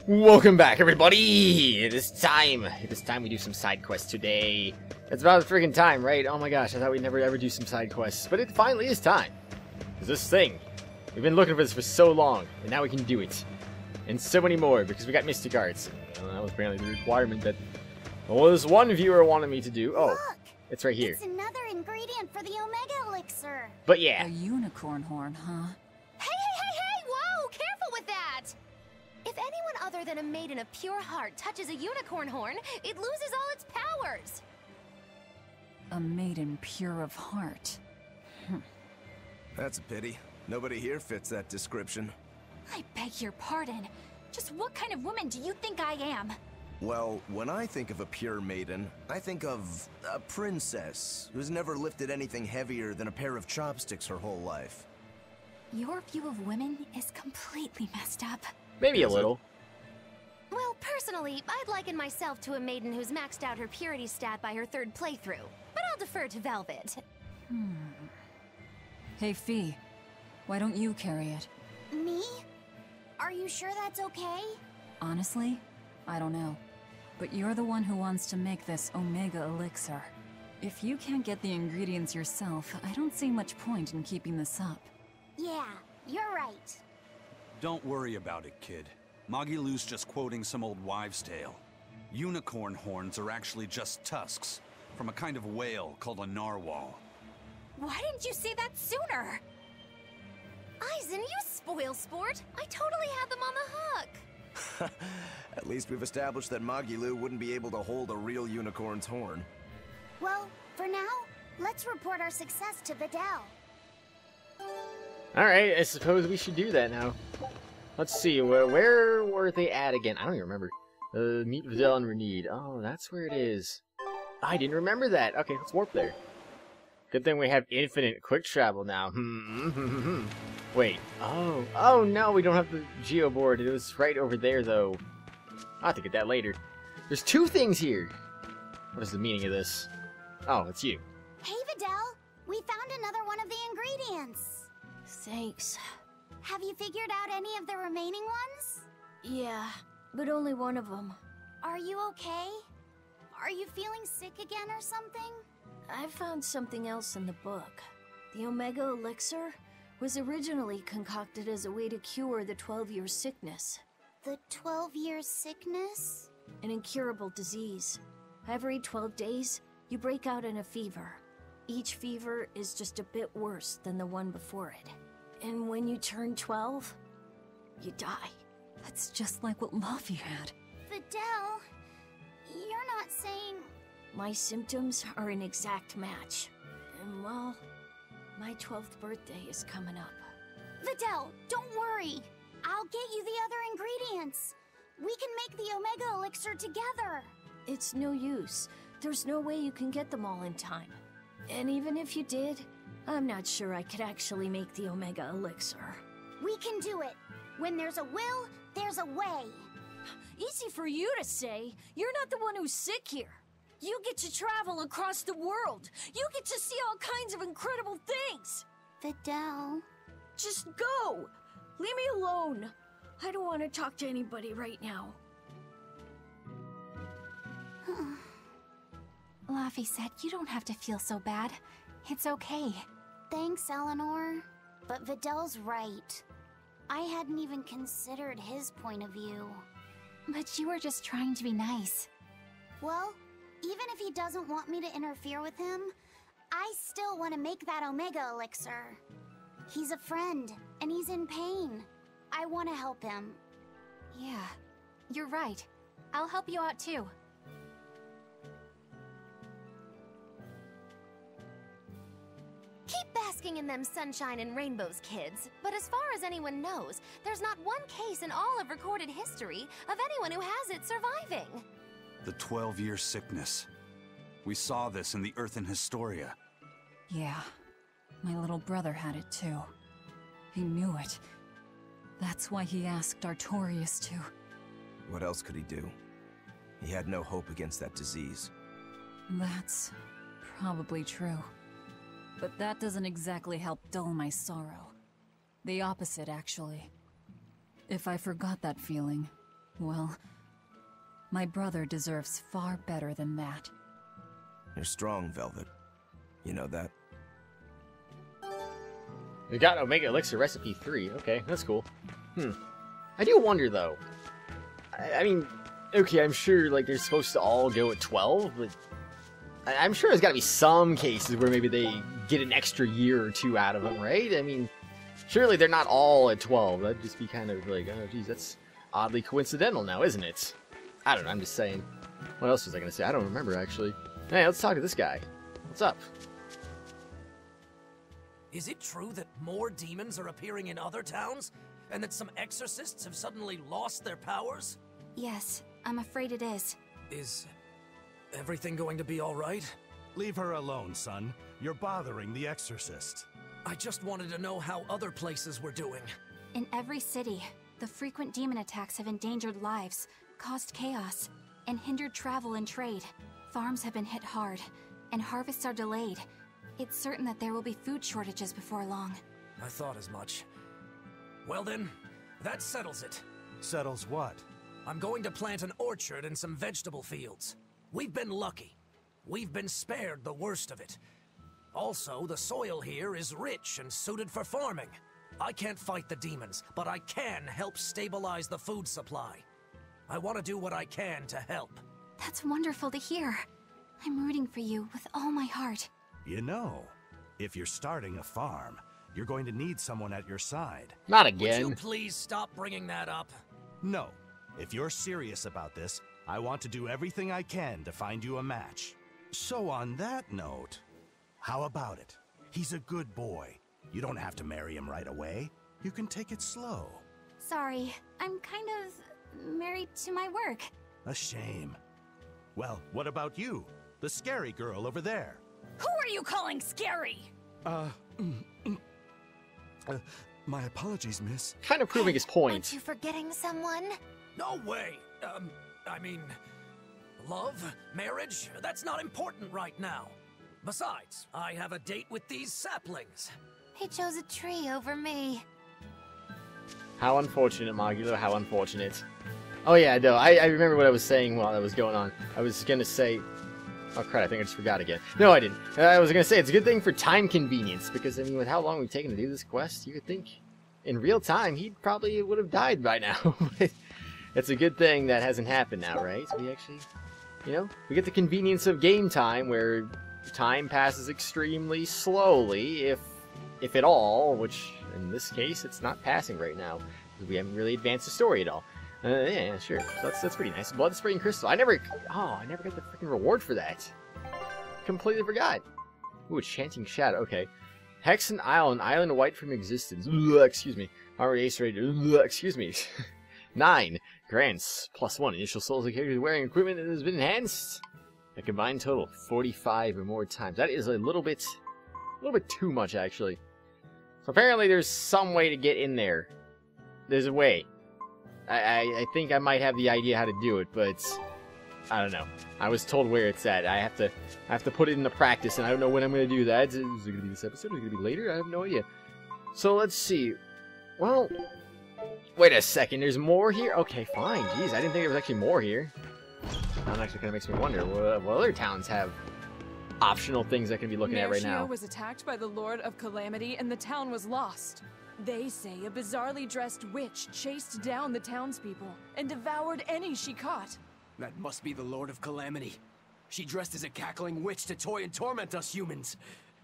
Welcome back, everybody! It is time! It is time we do some side quests today. It's about freaking time, right? Oh my gosh, I thought we'd never ever do some side quests. But it finally is time. Because this thing, we've been looking for this for so long, and now we can do it. And so many more, because we got Mystic Arts. That was apparently the requirement that this one viewer wanted me to do. Oh, Look, it's right here. it's another ingredient for the Omega Elixir. But yeah. A unicorn horn, huh? Hey! Whoa! Careful with that! If anyone other than a maiden of pure heart touches a unicorn horn, it loses all its powers. A maiden pure of heart. That's a pity. Nobody here fits that description. I beg your pardon. Just what kind of woman do you think I am? Well, when I think of a pure maiden, I think of a princess who's never lifted anything heavier than a pair of chopsticks her whole life. Your view of women is completely messed up. Maybe a little. Well, personally, I'd liken myself to a maiden who's maxed out her purity stat by her third playthrough. But I'll defer to Velvet. Hey, Fee. Why don't you carry it? Me? Are you sure that's okay? Honestly, I don't know. But you're the one who wants to make this Omega Elixir. If you can't get the ingredients yourself, I don't see much point in keeping this up. Yeah, you're right. Don't worry about it, kid. Magilou's just quoting some old wives' tale. Unicorn horns are actually just tusks from a kind of whale called a narwhal. Why didn't you say that sooner? Eisen, you spoil sport. I totally had them on the hook. At least we've established that Magilou wouldn't be able to hold a real unicorn's horn. Well, for now, let's report our success to Vidal. Alright, I suppose we should do that now. Let's see, where were they at again? I don't even remember. Meet Vidal and Renede. Oh, that's where it is. I didn't remember that. Okay, let's warp there. Good thing we have infinite quick travel now. Wait. Oh no, we don't have the geo board. It was right over there, though. I'll have to get that later. There's two things here. What is the meaning of this? Oh, it's you. Hey, Vidal. We found another one of the ingredients. Thanks. Have you figured out any of the remaining ones? Yeah, but only one of them. Are you okay? Are you feeling sick again or something? I found something else in the book. The Omega Elixir was originally concocted as a way to cure the 12-year sickness. The 12-year sickness? An incurable disease. Every 12 days, you break out in a fever. Each fever is just a bit worse than the one before it. And when you turn 12, you die. That's just like what Luffy had. Vidal, you're not saying... My symptoms are an exact match. And well, my 12th birthday is coming up. Vidal, don't worry. I'll get you the other ingredients. We can make the Omega Elixir together. It's no use. There's no way you can get them all in time. And even if you did, I'm not sure I could actually make the Omega Elixir. We can do it. When there's a will, there's a way. Easy for you to say. You're not the one who's sick here. You get to travel across the world. You get to see all kinds of incredible things. Vidal. Just go. Leave me alone. I don't want to talk to anybody right now. Luffy said you don't have to feel so bad. It's okay. Thanks, Eleanor. But Vidal's right. I hadn't even considered his point of view. But you were just trying to be nice. Well, even if he doesn't want me to interfere with him, I still want to make that Omega Elixir. He's a friend, and he's in pain. I want to help him. Yeah, you're right. I'll help you out too. Keep basking in them sunshine and rainbows, kids. But as far as anyone knows, there's not one case in all of recorded history of anyone who has it surviving. The 12-year sickness. We saw this in the Earthen Historia. Yeah, my little brother had it too. He knew it. That's why he asked Artorias to. What else could he do? He had no hope against that disease. That's probably true. But that doesn't exactly help dull my sorrow. The opposite, actually. If I forgot that feeling, Well, my brother deserves far better than that. You're strong, Velvet. You know that? We got Omega Elixir Recipe 3. Okay, that's cool. I do wonder, though. I mean, okay, I'm sure, like, they're supposed to all go at 12, but I'm sure there's got to be some cases where maybe they get an extra year or two out of them, right? I mean, surely they're not all at 12. That'd just be kind of like, oh, geez, that's oddly coincidental now, isn't it? I don't know, I'm just saying. What else was I going to say? I don't remember, actually. Hey, let's talk to this guy. What's up? Is it true that more demons are appearing in other towns? And that some exorcists have suddenly lost their powers? Yes, I'm afraid it is. Is everything going to be alright? Leave her alone, son. You're bothering the exorcist. I just wanted to know how other places were doing. In every city, the frequent demon attacks have endangered lives, caused chaos, and hindered travel and trade. Farms have been hit hard, and harvests are delayed. It's certain that there will be food shortages before long. I thought as much. Well then, that settles it. Settles what? I'm going to plant an orchard and some vegetable fields. We've been lucky. We've been spared the worst of it. Also, the soil here is rich and suited for farming. I can't fight the demons, but I can help stabilize the food supply. I want to do what I can to help. That's wonderful to hear. I'm rooting for you with all my heart. You know, if you're starting a farm, you're going to need someone at your side. Not Would again. you please stop bringing that up? No. If you're serious about this, I want to do everything I can to find you a match. So on that note, how about it? He's a good boy. You don't have to marry him right away. You can take it slow. Sorry, I'm kind of married to my work. A shame. Well, what about you? The scary girl over there. Who are you calling scary? My apologies, miss. Kind of proving his point. Aren't you forgetting someone? No way! I mean... Love? Marriage? That's not important right now. Besides, I have a date with these saplings. He chose a tree over me. How unfortunate, Magilou, how unfortunate. Oh yeah, no, I remember what I was saying while that was going on. I was gonna say... Oh crap, I think I just forgot again. No, I didn't. I was gonna say, it's a good thing for time convenience, because, I mean, with how long we've taken to do this quest, you would think, in real time, he probably would have died by now. But it's a good thing that hasn't happened now, right? We actually, you know, we get the convenience of game time, where time passes extremely slowly, if at all, which, in this case, it's not passing right now, because we haven't really advanced the story at all. Yeah, sure. So that's pretty nice. Blood spraying crystal. I never got the freaking reward for that. Completely forgot. Ooh, a chanting shadow. Okay. Hexen Island. Island wiped from existence. Excuse me. Already ace rated. Excuse me. 9. Grants. +1. Initial souls of characters wearing equipment that has been enhanced. A combined total 45 or more times. That is a little bit too much, actually. So apparently there's some way to get in there. There's a way. I think I might have the idea how to do it, but I don't know. I was told where it's at. I have to put it into practice, and I don't know when I'm going to do that. Is it going to be this episode? Is it going to be later? I have no idea. So let's see. Well, wait a second. There's more here? Okay, fine. Jeez, I didn't think there was actually more here. That actually kind of makes me wonder what other towns have optional things I can be looking at right now. Mercia was attacked by the Lord of Calamity, and the town was lost. They say a bizarrely dressed witch chased down the townspeople and devoured any she caught. That must be the Lord of Calamity. She dressed as a cackling witch to toy and torment us humans.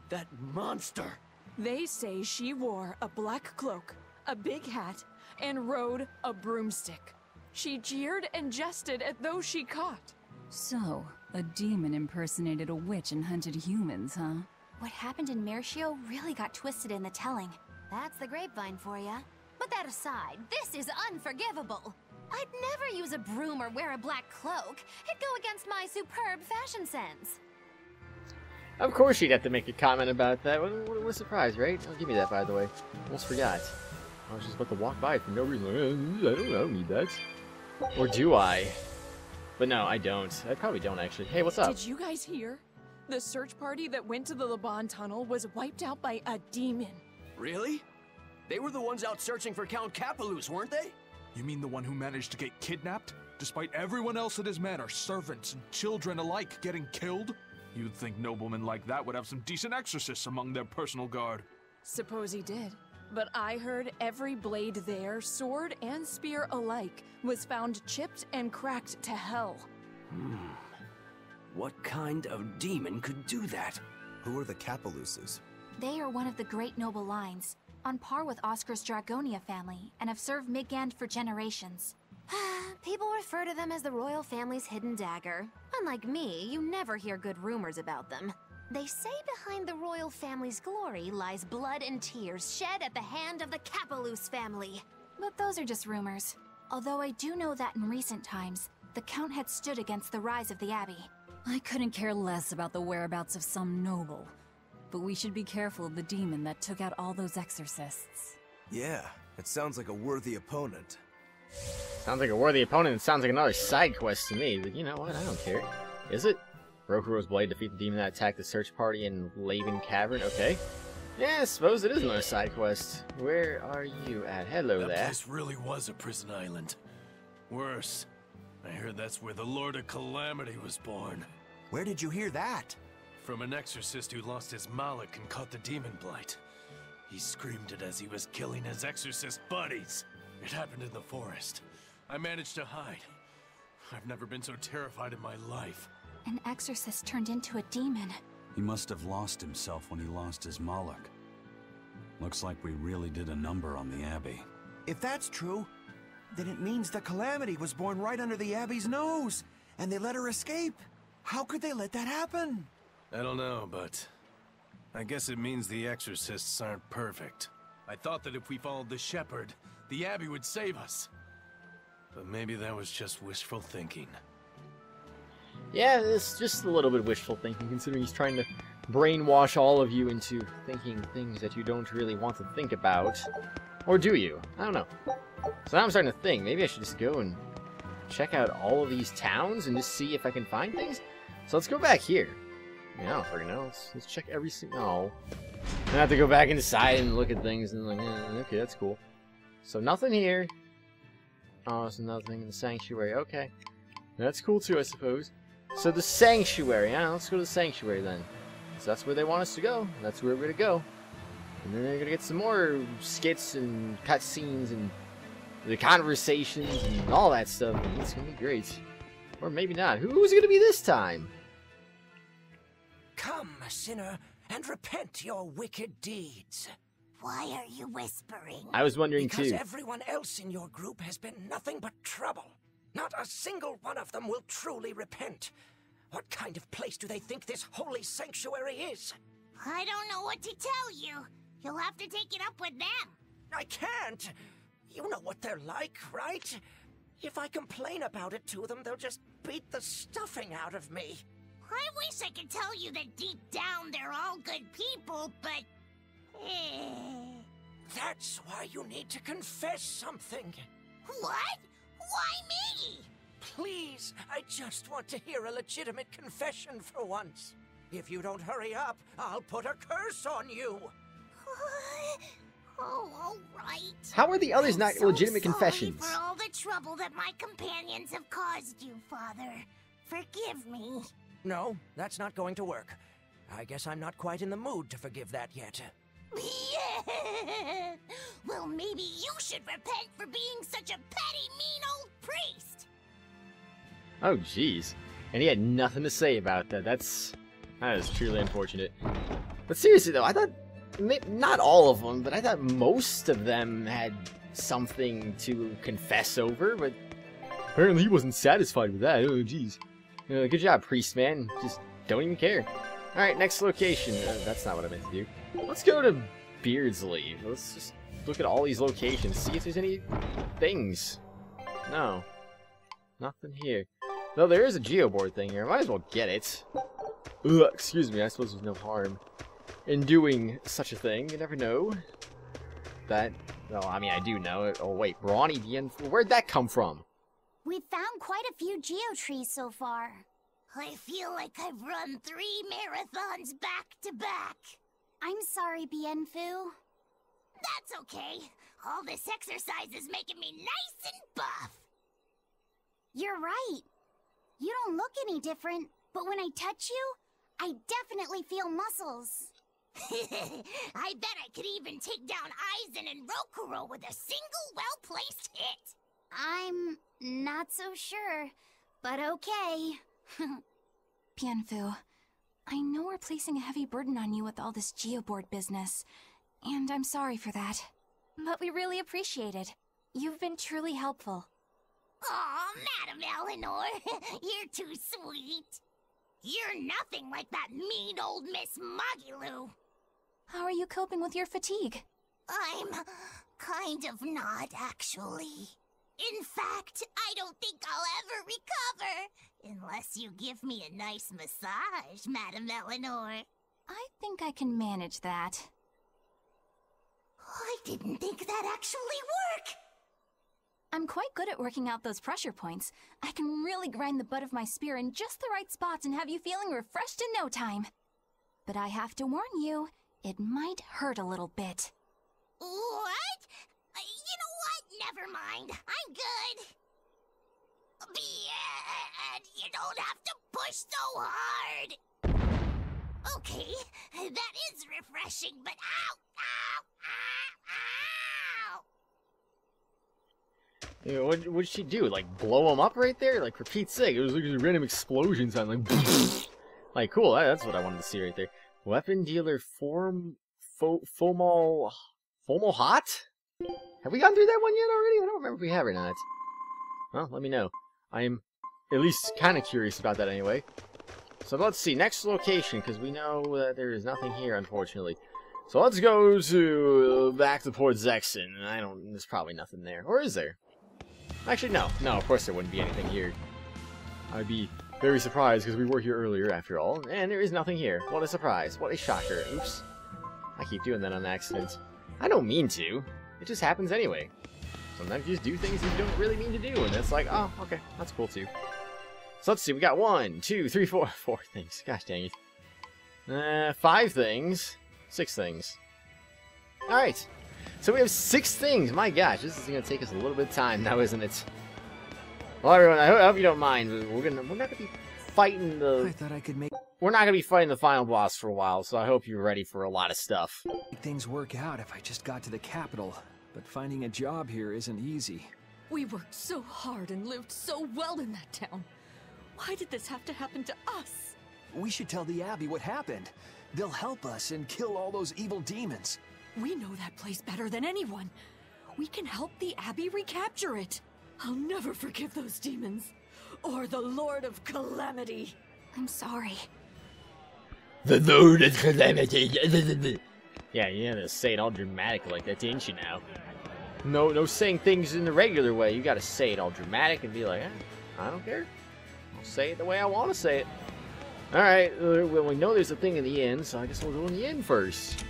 That monster! They say she wore a black cloak, a big hat, and rode a broomstick. She jeered and jested at those she caught. So, a demon impersonated a witch and hunted humans, huh? What happened in Mercia really got twisted in the telling. That's the grapevine for ya. But that aside, this is unforgivable. I'd never use a broom or wear a black cloak. It'd go against my superb fashion sense. Of course she'd have to make a comment about that. What a surprise, right? Oh, give me that, by the way. Almost forgot. I was just about to walk by it for no reason. I don't need that. Or do I? But no, I don't. I probably don't, actually. Hey, what's up? Did you guys hear? The search party that went to the Laban tunnel was wiped out by a demon. Really? They were the ones out searching for Count Capelus, weren't they? You mean the one who managed to get kidnapped? Despite everyone else at his manor, servants and children alike, getting killed? You'd think noblemen like that would have some decent exorcists among their personal guard. Suppose he did. But I heard every blade there, sword and spear alike, was found chipped and cracked to hell. What kind of demon could do that? Who are the Capeluses? They are one of the great noble lines, on par with Oscar's Dragonia family, and have served Midgand for generations. People refer to them as the royal family's hidden dagger. Unlike me, you never hear good rumors about them. They say behind the royal family's glory lies blood and tears shed at the hand of the Capeluse family. But those are just rumors. Although I do know that in recent times, the Count had stood against the rise of the Abbey. I couldn't care less about the whereabouts of some noble. But we should be careful of the demon that took out all those exorcists. Yeah, it sounds like a worthy opponent. Sounds like a worthy opponent. It sounds like another side quest to me, but you know what? I don't care. Is it? Rokuro's blade defeat the demon that attacked the search party in Laven Cavern. Okay. Yeah, I suppose it is another side quest. Where are you at? Hello there. That place really was a prison island. Worse, I heard that's where the Lord of Calamity was born. Where did you hear that? From an exorcist who lost his mallet and caught the demon blight. He screamed it as he was killing his exorcist buddies. It happened in the forest. I managed to hide. I've never been so terrified in my life. An exorcist turned into a demon. He must have lost himself when he lost his Moloch. Looks like we really did a number on the Abbey. If that's true, then it means the Calamity was born right under the Abbey's nose, and they let her escape. How could they let that happen? I don't know, but I guess it means the exorcists aren't perfect. I thought that if we followed the shepherd, the Abbey would save us. But maybe that was just wishful thinking. Yeah, it's just a little bit wishful thinking, considering he's trying to brainwash all of you into thinking things that you don't really want to think about. Or do you? I don't know. So now I'm starting to think, maybe I should just go and check out all of these towns and just see if I can find things? So let's go back here. I mean, I don't freaking know. Let's check every single... No. I have to go back inside and look at things and like, okay, that's cool. So nothing here. Oh, so nothing in the sanctuary. Okay. That's cool too, I suppose. So the sanctuary. Yeah, let's go to the sanctuary then. So that's where they want us to go. That's where we're going to go. And then they're going to get some more skits and cutscenes and the conversations and all that stuff. It's going to be great. Or maybe not. Who's it going to be this time? Come, sinner, and repent your wicked deeds. Why are you whispering? I was wondering because too. Everyone else in your group has been nothing but trouble. Not a single one of them will truly repent. What kind of place do they think this holy sanctuary is? I don't know what to tell you. You'll have to take it up with them. I can't. You know what they're like, right? If I complain about it to them, they'll just beat the stuffing out of me. I wish I could tell you that deep down they're all good people, but... That's why you need to confess something. What? Why me? Please, I just want to hear a legitimate confession for once. If you don't hurry up, I'll put a curse on you. Oh, all right. How are the others I'm not so legitimate sorry confessions? for all the trouble that my companions have caused you, Father. Forgive me. No, that's not going to work. I guess I'm not quite in the mood to forgive that yet. Yeah. Well, maybe you should repent for being such a petty, mean old priest. Oh, jeez. And he had nothing to say about that. That is truly unfortunate. But seriously, though, I thought... Not all of them, but I thought most of them had something to confess over, but... Apparently he wasn't satisfied with that. Oh, jeez. Good job, priest man. Just don't even care. Alright, next location. That's not what I meant to do. Let's go to Beardsley. Let's just look at all these locations. See if there's any things. No. Nothing here. Though there is a geoboard thing here. Might as well get it. Ugh, excuse me, I suppose there's no harm in doing such a thing. You never know. That... Well, I mean, I do know it. Oh, wait. Brawny Bien... Where'd that come from? We've found quite a few geotrees so far. I feel like I've run 3 marathons back to back. I'm sorry, Bienfu. That's okay. All this exercise is making me nice and buff. You're right. You don't look any different, but when I touch you, I definitely feel muscles. I bet I could even take down Aizen and Rokuro with a single well-placed hit. I'm not so sure, but okay. Bienfu, I know we're placing a heavy burden on you with all this geoboard business, and I'm sorry for that. But we really appreciate it. You've been truly helpful. Aw, Madam Eleanor, you're too sweet. You're nothing like that mean old Miss Magilou. How are you coping with your fatigue? I'm kind of not, actually. In fact, I don't think I'll ever recover. Unless you give me a nice massage, Madam Eleanor. I think I can manage that. I didn't think that actually work. I'm quite good at working out those pressure points. I can really grind the butt of my spear in just the right spots and have you feeling refreshed in no time. But I have to warn you, it might hurt a little bit. What? You know what? Never mind. I'm good. And you don't have to push so hard. Okay, that is refreshing, but ow, ow, ow, ow. Yeah, what'd she do? Like, blow him up right there? Like, for Pete's sake, it was like a random explosion sound, like, like, cool, that's what I wanted to see right there. Weapon dealer Fomal Hot? Have we gone through that one yet already? I don't remember if we have or not. Well, let me know. I am at least kind of curious about that anyway. So let's see, next location, because we know that there is nothing here, unfortunately. So let's go to back to Port Zexon. There's probably nothing there. Or is there? Actually, no. No, of course there wouldn't be anything here. I'd be very surprised because we were here earlier, after all. And there is nothing here. What a surprise. What a shocker. Oops. I keep doing that on accident. I don't mean to. It just happens anyway. Sometimes you just do things you don't really mean to do, and it's like, oh, okay, that's cool too. So let's see, we got 1, 2, 3, 4 things. Gosh dang it. 5 things. 6 things. Alright. So we have 6 things. My gosh, this is going to take us a little bit of time now, isn't it? Well, everyone, I hope you don't mind. We're not going to be fighting the... I thought I could make We're not going to be fighting the final boss for a while, so I hope you're ready for a lot of stuff. things work out if I just got to the capital, but finding a job here isn't easy. We worked so hard and lived so well in that town. Why did this have to happen to us? We should tell the Abbey what happened. They'll help us and kill all those evil demons. We know that place better than anyone. We can help the Abbey recapture it. I'll never forgive those demons. Or the Lord of Calamity. I'm sorry. The Lord of Calamity. Yeah, you had to say it all dramatic like that, didn't you now? No saying things in the regular way. You gotta say it all dramatic and be like, I don't care. I'll say it the way I want to say it. Alright, well, we know there's a thing in the inn, so I guess we'll go in the inn first.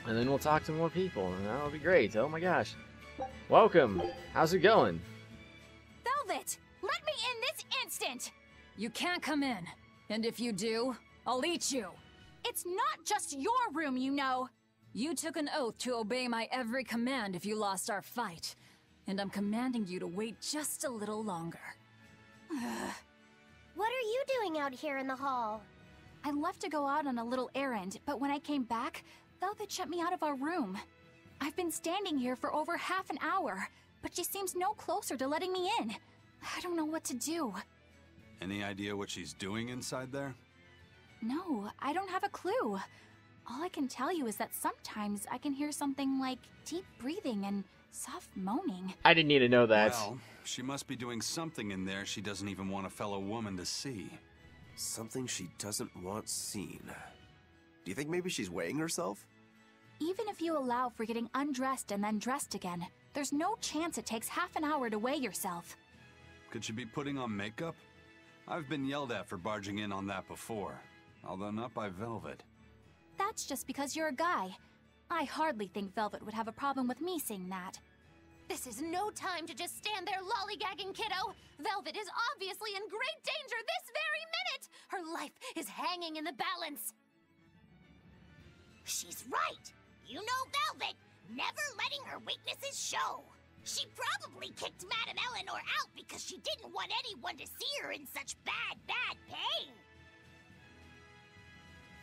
And then we'll talk to more people, and that'll be great. Oh my gosh. Welcome. How's it going? Velvet! Let me in this instant! You can't come in. And if you do, I'll eat you. It's not just your room, you know. You took an oath to obey my every command if you lost our fight. And I'm commanding you to wait just a little longer. What are you doing out here in the hall? I left to go out on a little errand, but when I came back, Velvet shut me out of our room. I've been standing here for over half an hour, but she seems no closer to letting me in. I don't know what to do. Any idea what she's doing inside there? No, I don't have a clue. All I can tell you is that sometimes I can hear something like deep breathing and soft moaning. I didn't need to know that. Well, she must be doing something in there she doesn't even want a fellow woman to see. Something she doesn't want seen. Do you think maybe she's weighing herself? Even if you allow for getting undressed and then dressed again, there's no chance it takes half an hour to weigh yourself. Could she be putting on makeup? I've been yelled at for barging in on that before, although not by Velvet. That's just because you're a guy. I hardly think Velvet would have a problem with me seeing that. This is no time to just stand there lollygagging, kiddo. Velvet is obviously in great danger this very minute. Her life is hanging in the balance. She's right. You know Velvet. never letting her weaknesses show. She probably kicked Madame Eleanor out because she didn't want anyone to see her in such bad pain.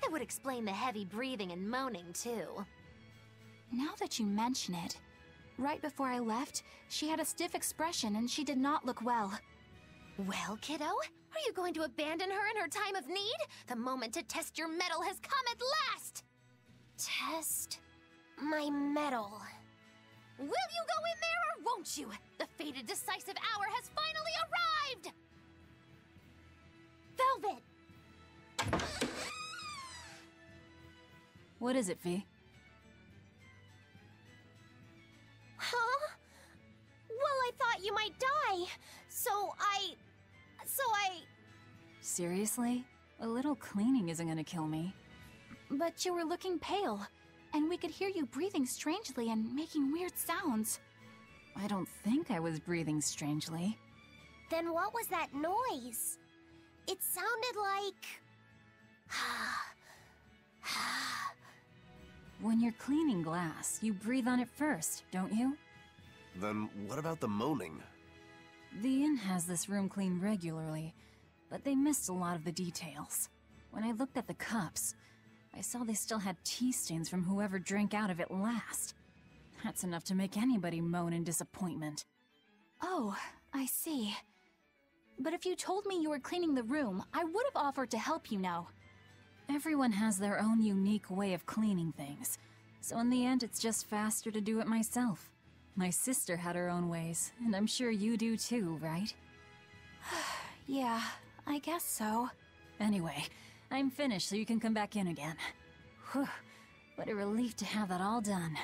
It would explain the heavy breathing and moaning, too. Now that you mention it, right before I left, she had a stiff expression and she did not look well. Well, kiddo, are you going to abandon her in her time of need? The moment to test your mettle has come at last! Test my mettle. Will you go in there or won't you? The fated decisive hour has finally arrived! Velvet! What is it, Fee? Huh? Well, I thought you might die, so I... Seriously? A little cleaning isn't gonna kill me. But you were looking pale, and we could hear you breathing strangely and making weird sounds. I don't think I was breathing strangely. Then what was that noise? It sounded like... When you're cleaning glass, you breathe on it first, don't you? Then what about the moaning? The inn has this room cleaned regularly, but they missed a lot of the details. When I looked at the cups, I saw they still had tea stains from whoever drank out of it last. That's enough to make anybody moan in disappointment. Oh, I see. But if you told me you were cleaning the room, I would have offered to help you now. Everyone has their own unique way of cleaning things, so in the end it's just faster to do it myself. My sister had her own ways, and I'm sure you do too, right? Yeah, I guess so. Anyway, I'm finished so you can come back in again. Whew, what a relief to have that all done.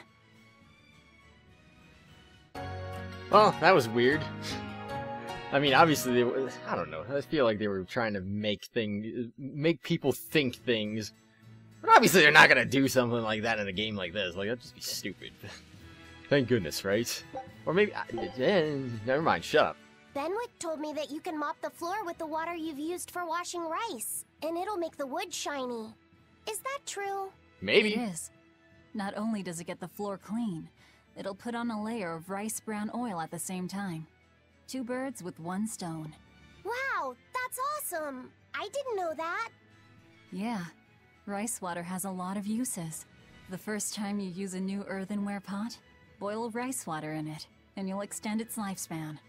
Well, that was weird. I mean, obviously they were, I don't know, I feel like they were trying to make people think things. But obviously they're not gonna do something like that in a game like this. Like, that'd just be stupid. Thank goodness, right? Or maybe, never mind, shut up. Benwick told me that you can mop the floor with the water you've used for washing rice, and it'll make the wood shiny. Is that true? Maybe. It is. Not only does it get the floor clean, it'll put on a layer of rice bran oil at the same time. 2 birds with 1 stone. Wow, that's awesome! I didn't know that. Yeah, rice water has a lot of uses. The first time you use a new earthenware pot, boil rice water in it, and you'll extend its lifespan.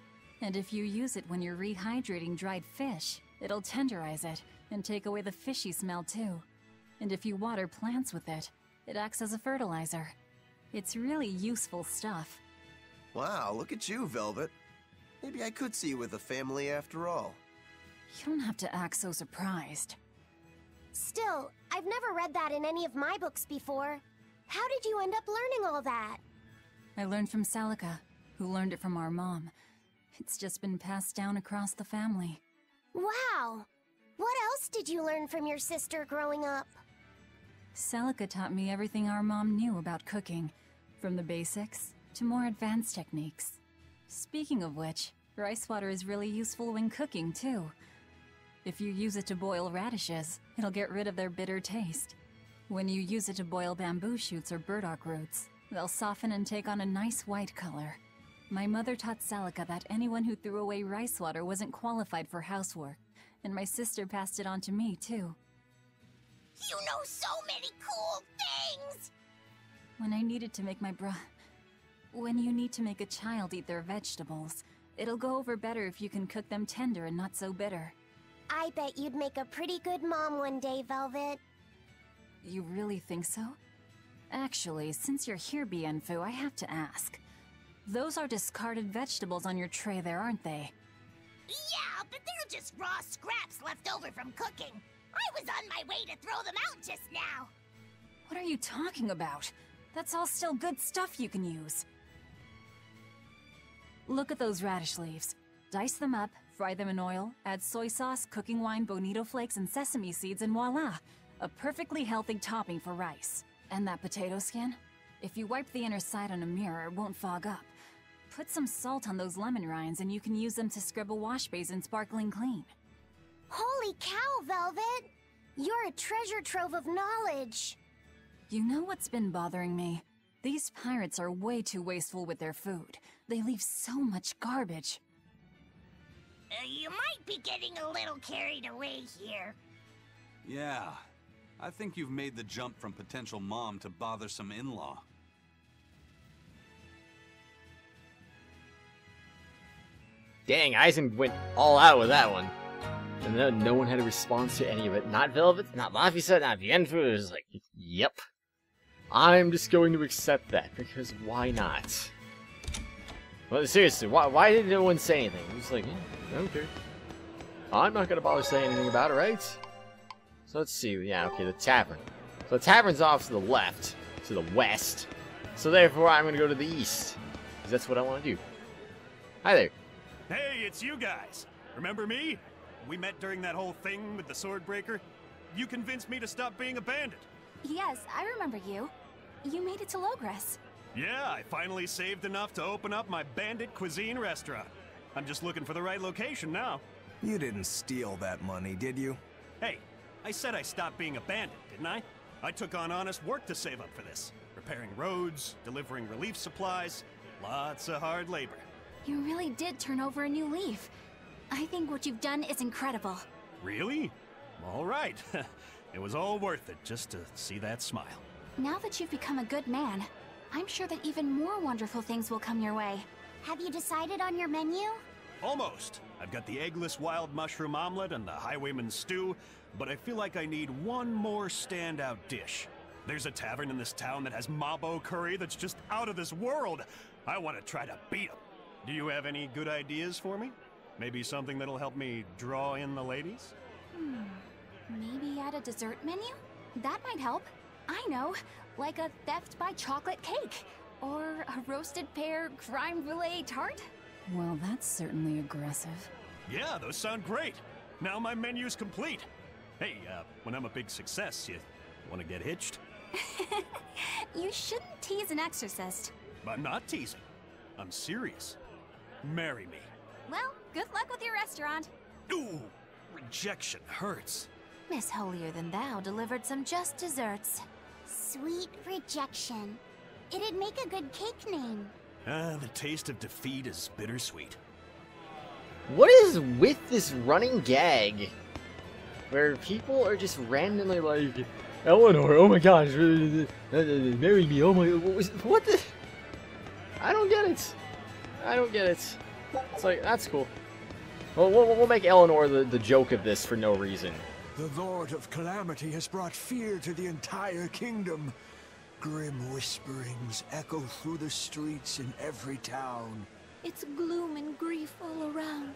And if you use it when you're rehydrating dried fish, it'll tenderize it and take away the fishy smell too. And if you water plants with it, it acts as a fertilizer. It's really useful stuff. Wow, look at you, Velvet. Maybe I could see you with a family after all. You don't have to act so surprised. Still, I've never read that in any of my books before. How did you end up learning all that? I learned from Celica, who learned it from our mom. It's just been passed down across the family. Wow! What else did you learn from your sister growing up? Celica taught me everything our mom knew about cooking, from the basics to more advanced techniques. Speaking of which, rice water is really useful when cooking too. If you use it to boil radishes, it'll get rid of their bitter taste. When you use it to boil bamboo shoots or burdock roots, they'll soften and take on a nice white color. My mother taught Celica that anyone who threw away rice water wasn't qualified for housework, and my sister passed it on to me too. You know so many cool things! When I needed to make When you need to make a child eat their vegetables, it'll go over better if you can cook them tender and not so bitter. I bet you'd make a pretty good mom one day, Velvet. You really think so? Actually, since you're here, Bienfu, I have to ask. Those are discarded vegetables on your tray there, aren't they? Yeah, but they're just raw scraps left over from cooking. I was on my way to throw them out just now. What are you talking about? That's all still good stuff you can use. Look at those radish leaves. Dice them up, fry them in oil, add soy sauce, cooking wine, bonito flakes, and sesame seeds, and voila! A perfectly healthy topping for rice. And that potato skin? If you wipe the inner side on a mirror, it won't fog up. Put some salt on those lemon rinds and you can use them to scrub a wash basin sparkling clean. Holy cow, Velvet! You're a treasure trove of knowledge. You know what's been bothering me? These pirates are way too wasteful with their food. They leave so much garbage. You might be getting a little carried away here. Yeah, I think you've made the jump from potential mom to bothersome in-law. Dang, Eisen went all out with that one. And then no one had a response to any of it. Not Velvet, not Lafisa, not Vienfu. It was like, yep. I'm just going to accept that, because why not? Well, seriously, why did no one say anything? It was like, yeah, okay. I'm not going to bother saying anything about it, right? So let's see. Yeah, okay, the tavern. So the tavern's off to the left, to the west. So therefore, I'm going to go to the east, because that's what I want to do. Hi there. Hey, it's you guys. Remember me? We met during that whole thing with the Swordbreaker. You convinced me to stop being a bandit. Yes, I remember you. You made it to Logres. Yeah, I finally saved enough to open up my bandit cuisine restaurant. I'm just looking for the right location now. You didn't steal that money, did you? Hey, I said I stopped being a bandit, didn't I? I took on honest work to save up for this. Repairing roads, delivering relief supplies, lots of hard labor. You really did turn over a new leaf. I think what you've done is incredible. Really? All right. It was all worth it just to see that smile. Now that you've become a good man, I'm sure that even more wonderful things will come your way. Have you decided on your menu? Almost. I've got the eggless wild mushroom omelet and the highwayman stew, but I feel like I need one more standout dish. There's a tavern in this town that has mabo curry that's just out of this world. I want to try to beat them. Do you have any good ideas for me? Maybe something that'll help me draw in the ladies? Maybe add a dessert menu? That might help. I know, like a theft by chocolate cake. Or a roasted pear crème brûlée tart? Well, that's certainly aggressive. Yeah, those sound great. Now my menu's complete. Hey, when I'm a big success, you want to get hitched? You shouldn't tease an exorcist. I'm not teasing. I'm serious. Marry me. Well, good luck with your restaurant. Ooh, rejection hurts. Miss Holier Than Thou delivered some just desserts. Sweet rejection. It'd make a good cake name. The taste of defeat is bittersweet. What is with this running gag? Where people are just randomly like, Eleanor, oh my gosh, marry me, oh my, what the? I don't get it. I don't get it. It's like, that's cool. Well, we'll make Eleanor the joke of this for no reason. The Lord of Calamity has brought fear to the entire kingdom. Grim whisperings echo through the streets in every town. It's gloom and grief all around.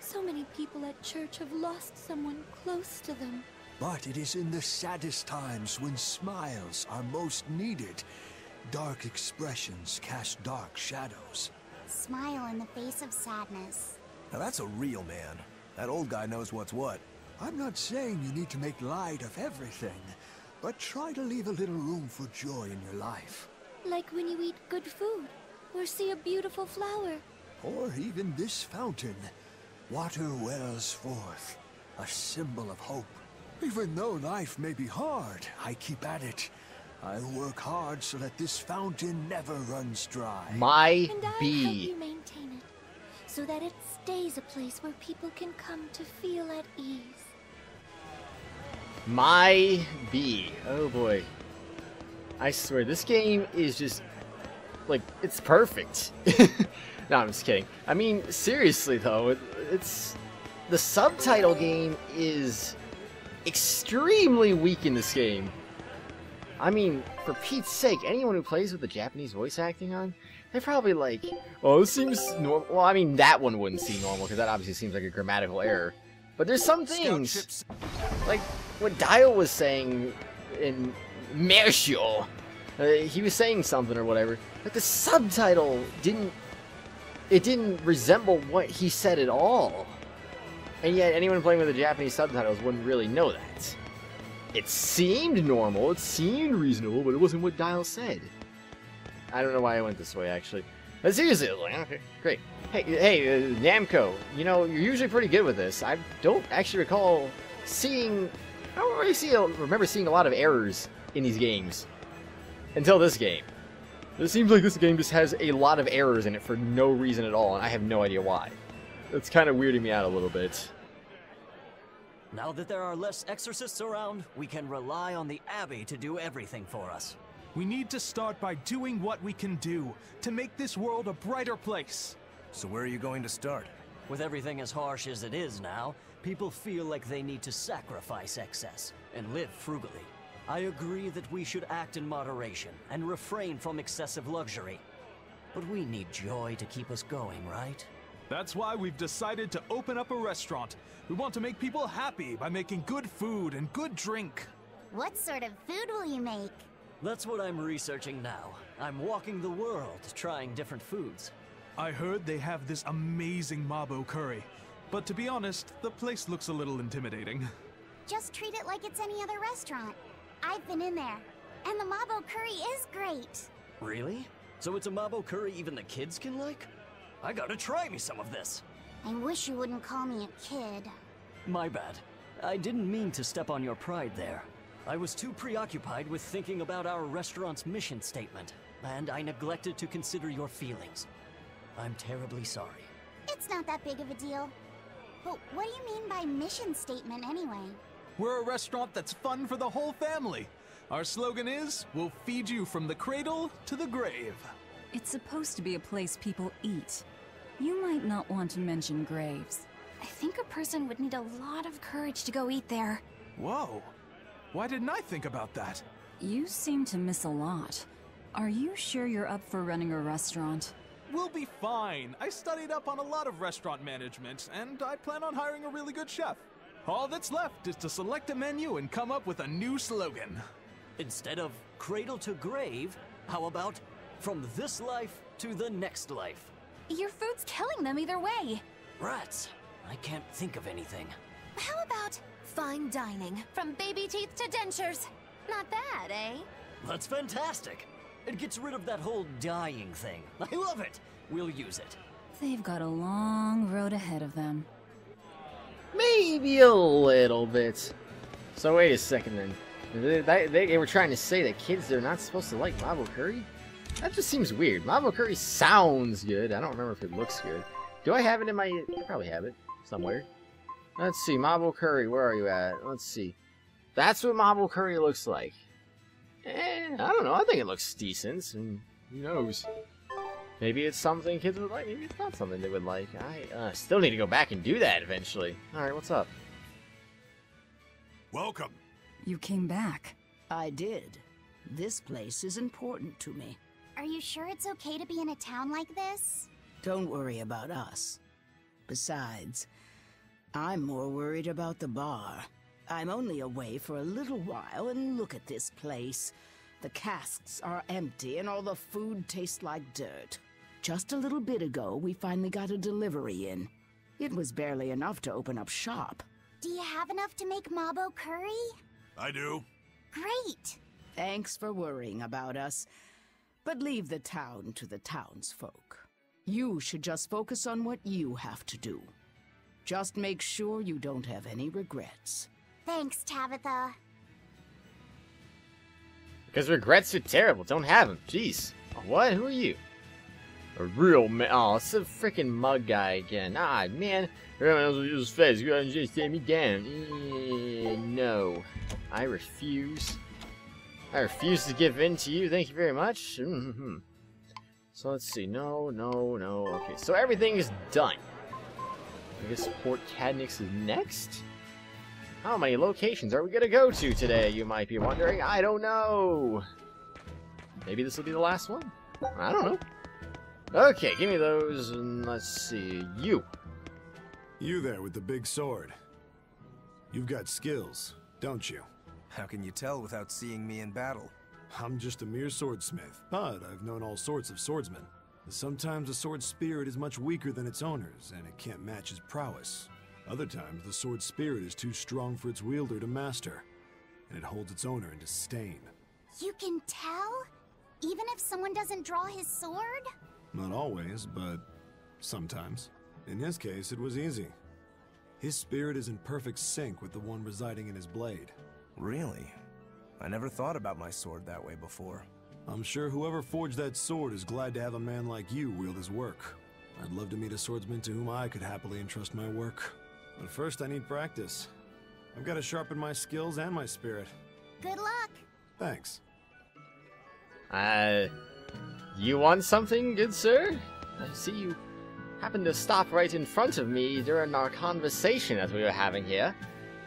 So many people at church have lost someone close to them. But it is in the saddest times when smiles are most needed. Dark expressions cast dark shadows. Smile in the face of sadness. Now that's a real man. That old guy knows what's what. I'm not saying you need to make light of everything, but try to leave a little room for joy in your life. Like when you eat good food, or see a beautiful flower. Or even this fountain. Water wells forth, a symbol of hope. Even though life may be hard, I keep at it. I work hard so that this fountain never runs dry. My and I bee. help you maintain it, so that it stays a place where people can come to feel at ease. My bee. Oh boy. I swear, this game is just, like, it's perfect. No, I'm just kidding. I mean, seriously though, it's... The subtitle game is extremely weak in this game. I mean, for Pete's sake, anyone who plays with the Japanese voice acting on, they're probably like, oh, this seems normal. Well, I mean, that one wouldn't seem normal, because that obviously seems like a grammatical error. But there's some things, like what Dio was saying in Mercio. He was saying something or whatever. Like, the subtitle didn't resemble what he said at all. And yet, anyone playing with the Japanese subtitles wouldn't really know that. It seemed normal, it seemed reasonable, but it wasn't what Dial said. I don't know why I went this way, actually. But seriously, I was like, okay, great. Hey, Namco, you know, you're usually pretty good with this. I don't actually recall seeing... I don't really remember seeing a lot of errors in these games. Until this game. It seems like this game just has a lot of errors in it for no reason at all, and I have no idea why. It's kind of weirding me out a little bit. Now that there are less exorcists around, we can rely on the Abbey to do everything for us. We need to start by doing what we can do to make this world a brighter place. So where are you going to start? With everything as harsh as it is now, people feel like they need to sacrifice excess and live frugally. I agree that we should act in moderation and refrain from excessive luxury. But we need joy to keep us going, right? That's why we've decided to open up a restaurant. We want to make people happy by making good food and good drink. What sort of food will you make? That's what I'm researching now. I'm walking the world, trying different foods. I heard they have this amazing Mabo curry. But to be honest, the place looks a little intimidating. Just treat it like it's any other restaurant. I've been in there, and the Mabo curry is great. Really? So it's a Mabo curry even the kids can like? I gotta try me some of this. I wish you wouldn't call me a kid. My bad. I didn't mean to step on your pride there. I was too preoccupied with thinking about our restaurant's mission statement, and I neglected to consider your feelings. I'm terribly sorry. It's not that big of a deal. But what do you mean by mission statement anyway? We're a restaurant that's fun for the whole family. Our slogan is, we'll feed you from the cradle to the grave. It's supposed to be a place people eat. You might not want to mention graves. I think a person would need a lot of courage to go eat there. Whoa. Why didn't I think about that? You seem to miss a lot. Are you sure you're up for running a restaurant? We'll be fine. I studied up on a lot of restaurant management, and I plan on hiring a really good chef. All that's left is to select a menu and come up with a new slogan. Instead of cradle to grave, how about from this life to the next life? Your food's killing them either way. Rats. I can't think of anything. How about fine dining, from baby teeth to dentures? Not bad, eh? That's fantastic. It gets rid of that whole dying thing. I love it. We'll use it. They've got a long road ahead of them. Maybe a little bit. So wait a second then. They were trying to say that kids are not supposed to like Mabo curry? That just seems weird. Mabo curry sounds good. I don't remember if it looks good. Do I have it in my... I probably have it somewhere. Let's see. Mabo curry, where are you at? Let's see. That's what Mabo curry looks like. I don't know. I think it looks decent. And who knows? Maybe it's something kids would like. Maybe it's not something they would like. I still need to go back and do that eventually. Alright, what's up? Welcome. You came back. I did. This place is important to me. Are you sure it's okay to be in a town like this? Don't worry about us. Besides, I'm more worried about the bar. I'm only away for a little while, and look at this place. The casks are empty, and all the food tastes like dirt. Just a little bit ago, we finally got a delivery in. It was barely enough to open up shop. Do you have enough to make Mabo curry? I do. Great! Thanks for worrying about us. But leave the town to the townsfolk. You should just focus on what you have to do. Just make sure you don't have any regrets. Thanks, Tabitha. Because regrets are terrible. Don't have them. Jeez. What? Who are you? A real man. Oh, it's a freaking mug guy again. Ah, man. Everyone else will use his face. You gotta just take me down. No. I refuse. I refuse to give in to you. Thank you very much. So let's see. No. Okay, so everything is done. I guess Port Cadnix is next? How many locations are we gonna go to today, you might be wondering? I don't know. Maybe this will be the last one? I don't know. Okay, give me those, and let's see. You there with the big sword. You've got skills, don't you? How can you tell without seeing me in battle? I'm just a mere swordsmith, but I've known all sorts of swordsmen. Sometimes a sword's spirit is much weaker than its owner's, and it can't match his prowess. Other times, the sword's spirit is too strong for its wielder to master, and it holds its owner in disdain. You can tell? Even if someone doesn't draw his sword? Not always, but sometimes. In his case, it was easy. His spirit is in perfect sync with the one residing in his blade. Really? I never thought about my sword that way before. I'm sure whoever forged that sword is glad to have a man like you wield his work. I'd love to meet a swordsman to whom I could happily entrust my work. But first I need practice. I've got to sharpen my skills and my spirit. Good luck. Thanks. You want something, good sir? I see you happened to stop right in front of me during our conversation that we were having here,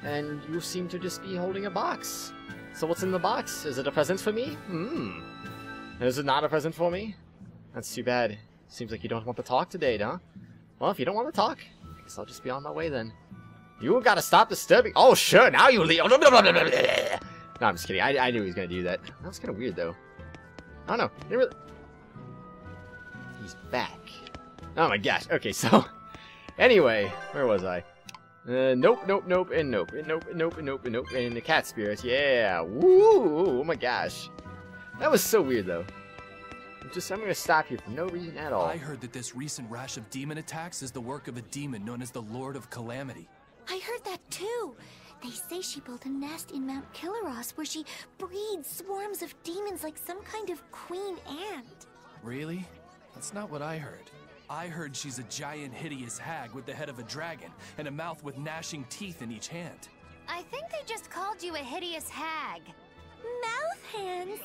and you seem to just be holding a box. So what's in the box? Is it a present for me? Is it not a present for me? That's too bad. Seems like you don't want to talk today, huh? Well, if you don't want to talk, I guess I'll just be on my way then. You gotta stop disturbing. Oh, sure, now you leave. No, I'm just kidding. I knew he was gonna do that. That was kind of weird, though. I don't know. He's back. Oh my gosh. Okay, so anyway, where was I? Nope, and nope, and nope, and the cat spirit. Yeah. Woo! Oh my gosh. That was so weird, though. I'm gonna stop here for no reason at all. I heard that this recent rash of demon attacks is the work of a demon known as the Lord of Calamity. I heard that too. They say she built a nest in Mount Killaros where she breeds swarms of demons like some kind of queen ant. Really? That's not what I heard. I heard she's a giant, hideous hag with the head of a dragon and a mouth with gnashing teeth in each hand. I think they just called you a hideous hag. Mouth hands?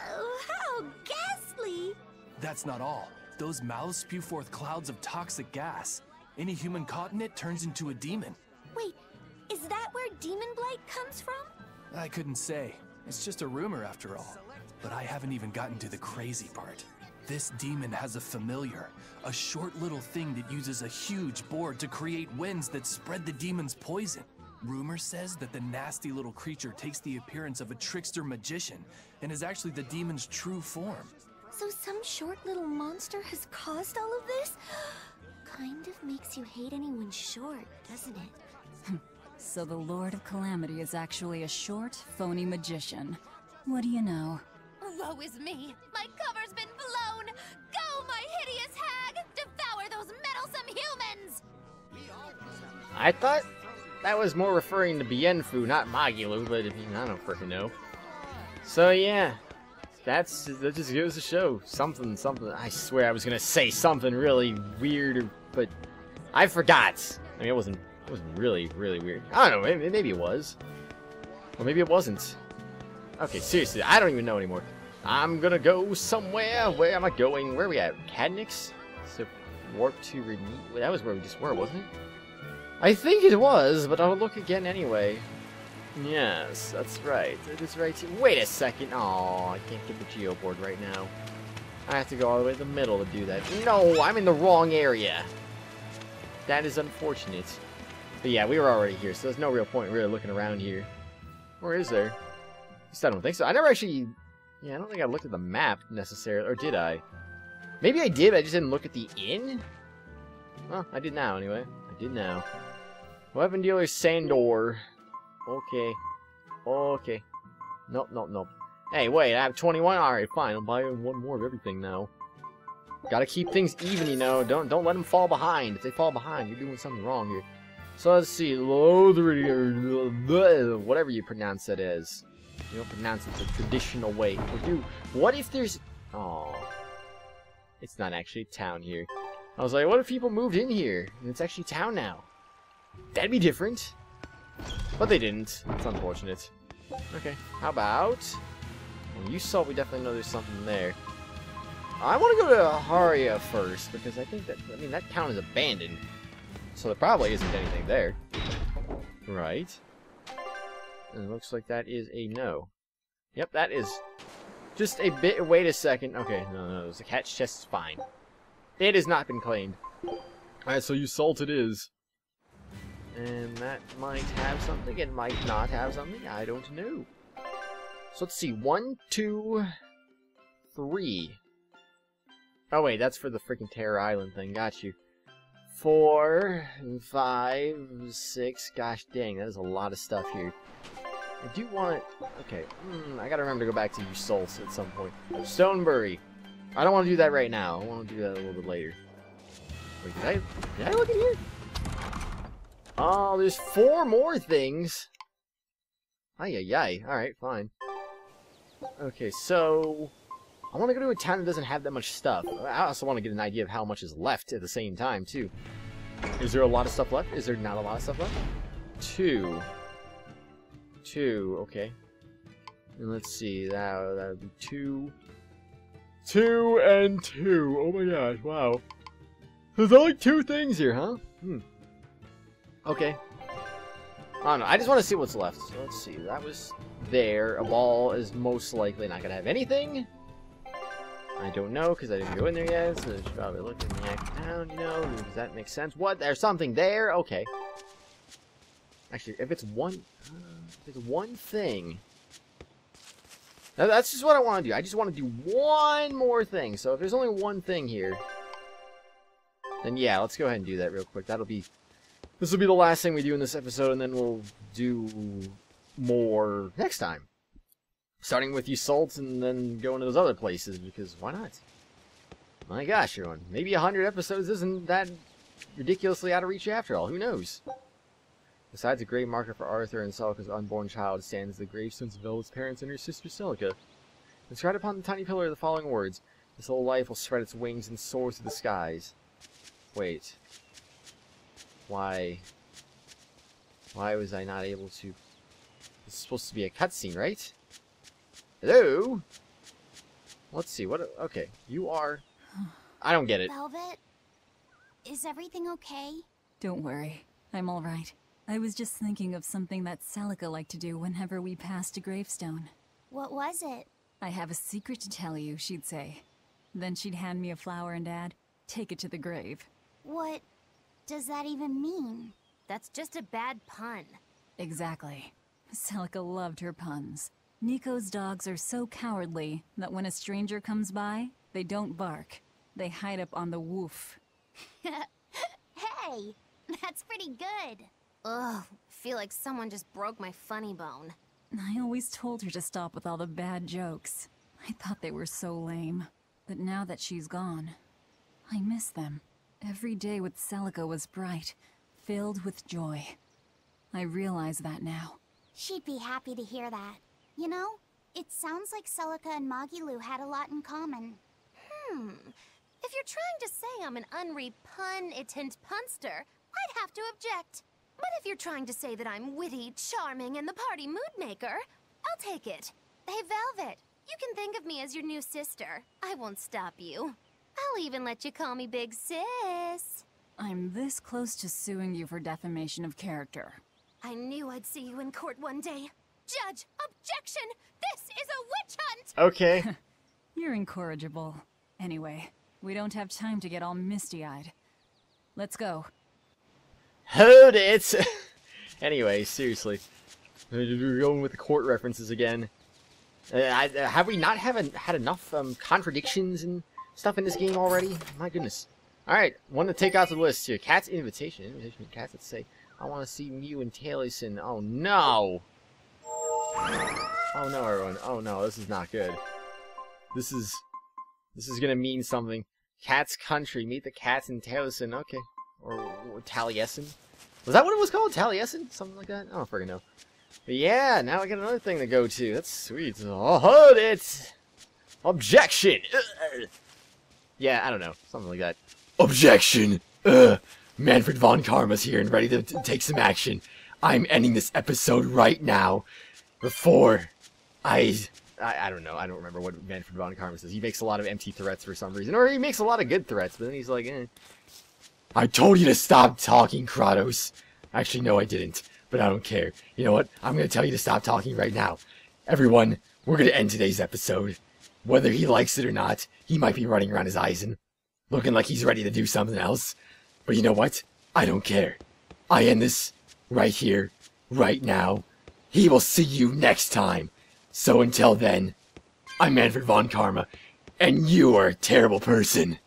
Oh, how ghastly! That's not all. Those mouths spew forth clouds of toxic gas. Any human caught in it turns into a demon. Wait, is that where demon blight comes from? I couldn't say. It's just a rumor after all. But I haven't even gotten to the crazy part. This demon has a familiar, a short little thing that uses a huge board to create winds that spread the demon's poison. Rumor says that the nasty little creature takes the appearance of a trickster magician and is actually the demon's true form. So some short little monster has caused all of this? Kind of makes you hate anyone short, doesn't it? So the Lord of Calamity is actually a short, phony magician. What do you know? Woe is me! My cover's been blown! Go, my hideous hag! Devour those meddlesome humans! I thought that was more referring to Bienfu, not Magilou, but I don't freaking know. So yeah, that just goes to show something. I swear I was gonna say something really weird, but I forgot. I mean, it wasn't really weird. I don't know. Maybe it was, or maybe it wasn't. Okay, seriously, I don't even know anymore. I'm gonna go somewhere. Where am I going? Where are we at? Cadnix? So warp to Renee. That was where we just were, wasn't it? I think it was, but I'll look again anyway. Yes, that's right. It is right here. Wait a second. Oh, I can't get the geoboard right now. I have to go all the way to the middle to do that. No, I'm in the wrong area. That is unfortunate. But yeah, we were already here, so there's no real point really looking around here. Or is there? At least I don't think so. I never actually... Yeah, I don't think I looked at the map necessarily. Or did I? Maybe I did, but I just didn't look at the inn? Well, I did now anyway. I did now. Weapon dealer Sandor. Okay. Okay. Nope. Hey, wait, I have 21? Alright, fine. I'll buy one more of everything now. Gotta keep things even, you know. Don't let them fall behind. If they fall behind, you're doing something wrong here. So let's see. Whatever you pronounce that as. You don't pronounce it the traditional way. Or do. What if there's... Oh. It's not actually town here. I was like, what if people moved in here? And it's actually town now. That'd be different. But they didn't. It's unfortunate. Okay, how about... Well, you saw we definitely know there's something there. I want to go to Haria first, because I think that... I mean, that town is abandoned. So there probably isn't anything there. Right. And it looks like that is a no. Yep, that is... Just a bit... Wait a second. Okay, no. The catch chest is fine. It has not been claimed. Alright, so you salt it is. And that might have something. It might not have something. I don't know. So let's see. 1, 2, 3. Oh wait, that's for the freaking Terror Island thing. Got you. 4, 5, 6. Gosh dang, that is a lot of stuff here. I do want... Okay, I gotta remember to go back to use salts at some point. Stonebury. I don't want to do that right now. I want to do that a little bit later. Wait, did I look at here? Oh, there's 4 more things. Ay. Alright, fine. Okay, so... I want to go to a town that doesn't have that much stuff. I also want to get an idea of how much is left at the same time, too. Is there a lot of stuff left? Is there not a lot of stuff left? 2. 2, okay. And let's see, that would be 2. 2 and 2. Oh my gosh, wow. There's only 2 things here, huh? Okay. I don't know, I just want to see what's left. So let's see, that was there. A ball is most likely not going to have anything. I don't know, because I didn't go in there yet, so I should probably look in the next town, you know. Does that make sense? What? There's something there? Okay. Actually, if it's one thing... That's just what I want to do. I just want to do one more thing. So if there's only one thing here, then yeah, let's go ahead and do that real quick. This will be the last thing we do in this episode, and then we'll do more next time. Starting with Yseult and then going to those other places, because why not? My gosh, everyone. Maybe 100 episodes isn't that ridiculously out of reach after all. Who knows? Besides a grave marker for Arthur and Celica's unborn child stands the gravestones of Velvet's parents and her sister Celica. Inscribed upon the tiny pillar are the following words. This whole life will spread its wings and soar to the skies. Wait. Why was I not able to... This is supposed to be a cutscene, right? Hello? Let's see, what... Okay, you are... I don't get it. Velvet? Is everything okay? Don't worry, I'm alright. I was just thinking of something that Celica liked to do whenever we passed a gravestone. What was it? I have a secret to tell you, she'd say. Then she'd hand me a flower and add, take it to the grave. What does that even mean? That's just a bad pun. Exactly. Celica loved her puns. Nico's dogs are so cowardly that when a stranger comes by, they don't bark. They hide up on the woof. Hey, that's pretty good. Ugh, feel like someone just broke my funny bone. I always told her to stop with all the bad jokes. I thought they were so lame. But now that she's gone, I miss them. Every day with Celica was bright, filled with joy. I realize that now. She'd be happy to hear that. You know, it sounds like Celica and Magilou had a lot in common. If you're trying to say I'm an unrepunitent punster, I'd have to object. But if you're trying to say that I'm witty, charming, and the party mood maker, I'll take it. Hey, Velvet, you can think of me as your new sister. I won't stop you. I'll even let you call me Big Sis. I'm this close to suing you for defamation of character. I knew I'd see you in court one day. Judge, objection! This is a witch hunt! Okay. You're incorrigible. Anyway, we don't have time to get all misty-eyed. Let's go. Hold it! Anyway, seriously. We're going with the court references again. Have we not had enough contradictions and stuff in this game already? My goodness. Alright, one to take out the list here. Cat's invitation. Invitation to cats that say, I want to see Mew and Taliesin. Oh no! Oh no, everyone. Oh no, this is not good. This is gonna mean something. Cat's Country. Meet the cats in Taliesin. Okay. Or Taliesin. Was that what it was called? Taliesin? Something like that? I don't freaking know. But yeah, now I got another thing to go to. That's sweet. Oh, hold it! Objection! Yeah, I don't know. Something like that. Objection! Manfred von Karma's here and ready to take some action. I'm ending this episode right now. Before I don't know. I don't remember what Manfred von Karma says. He makes a lot of empty threats for some reason. Or he makes a lot of good threats, but then he's like, I told you to stop talking, Kratos. Actually, no, I didn't. But I don't care. You know what? I'm going to tell you to stop talking right now. Everyone, we're going to end today's episode. Whether he likes it or not, he might be running around his Eisen, looking like he's ready to do something else. But you know what? I don't care. I end this right here, right now. He will see you next time. So until then, I'm Manfred von Karma, and you are a terrible person.